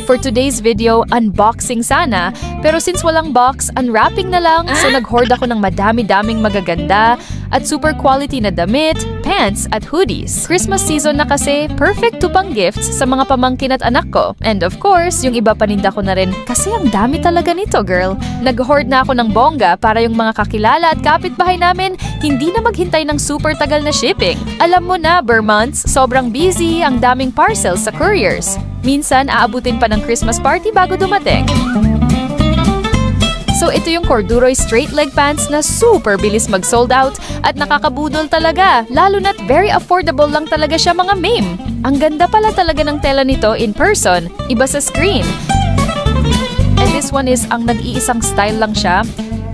For today's video, unboxing sana. Pero since walang box, unwrapping na lang. So nag-hoard ako ng madami-daming magaganda at super quality na damit, pants at hoodies. Christmas season na kasi, perfect to pang gifts sa mga pamangkin at anak ko. And of course, yung iba paninda ko na rin kasi ang dami talaga nito, girl. Nag-hoard na ako ng bongga para yung mga kakilala at kapitbahay namin hindi na maghintay ng super tagal na shipping. Alam mo na, months, sobrang busy, ang daming parcels sa couriers. Minsan, aabutin pa ng Christmas party bago dumating. So ito yung corduroy straight leg pants na super bilis mag-sold out at nakakabudol talaga. Lalo na't very affordable lang talaga siya mga meme. Ang ganda pala talaga ng tela nito in person, iba sa screen. And this one is ang nag-iisang style lang siya.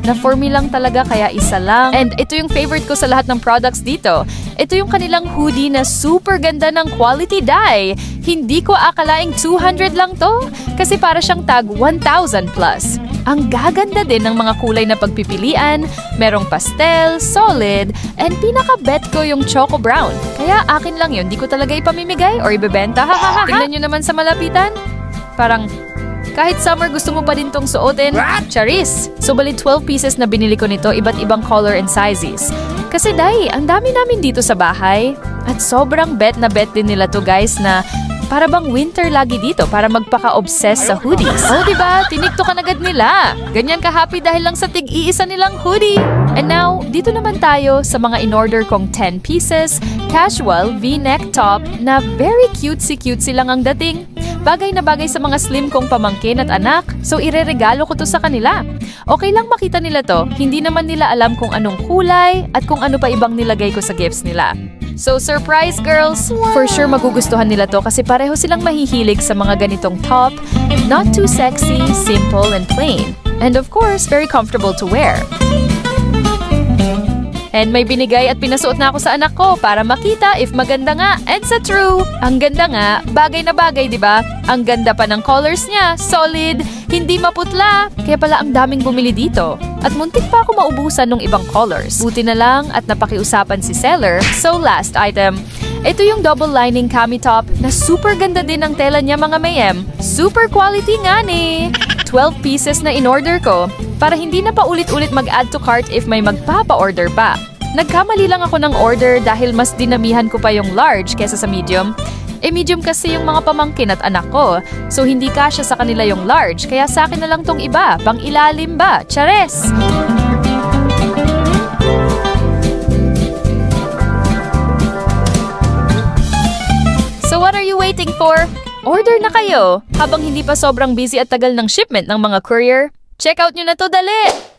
Na for me lang talaga kaya isa lang. And ito yung favorite ko sa lahat ng products dito. Ito yung kanilang hoodie na super ganda ng quality dye. Hindi ko akalaing 200 lang to kasi para siyang tag 1,000 plus. Ang gaganda din ng mga kulay na pagpipilian, merong pastel, solid, and pinaka-bet ko yung choco brown. Kaya akin lang yun, di ko talaga ipamimigay or ibebenta. Tingnan nyo naman sa malapitan. Parang kahit summer gusto mo pa din tong suotin. Charis! So bali 12 pieces na binili ko nito, iba't ibang color and sizes. Kasi dahil, ang dami namin dito sa bahay. At sobrang bet na bet din nila to guys na para bang winter lagi dito para magpaka-obsess sa hoodies. Oh, diba? Tiniktokan agad nila. Ganyan ka-happy dahil lang sa tig-iisa nilang hoodie. And now, dito naman tayo sa mga in-order kong 10 pieces, casual V-neck top na very cutesy-cutesy lang ang dating. Bagay na bagay sa mga slim kong pamangkin at anak, so ireregalo ko to sa kanila. Okay lang makita nila to, hindi naman nila alam kung anong kulay at kung ano pa ibang nilagay ko sa gifts nila. So surprise girls! Wow. For sure magugustuhan nila to kasi pareho silang mahihilig sa mga ganitong top, not too sexy, simple and plain. And of course, very comfortable to wear. And may binigay at pinasuot na ako sa anak ko para makita if maganda nga. And sa true, ang ganda nga, bagay na bagay, di ba? Ang ganda pa ng colors niya, solid, hindi maputla. Kaya pala ang daming bumili dito. At muntik pa ako maubusan ng ibang colors. Buti na lang at napakiusapan si seller. So last item, ito yung double lining cami top na super ganda din ang tela niya mga mayem. Super quality nga ni. 12 pieces na in-order ko para hindi na paulit-ulit mag-add to cart if may magpapa-order pa. Nagkamali lang ako ng order dahil mas dinamihan ko pa yung large kesa sa medium. Medium kasi yung mga pamangkin at anak ko. So hindi kasya sa kanila yung large kaya sa akin na lang tong iba, pang ilalim ba? Chares! So what are you waiting for? Order na kayo! Habang hindi pa sobrang busy at tagal ng shipment ng mga courier, check out nyo na to dali!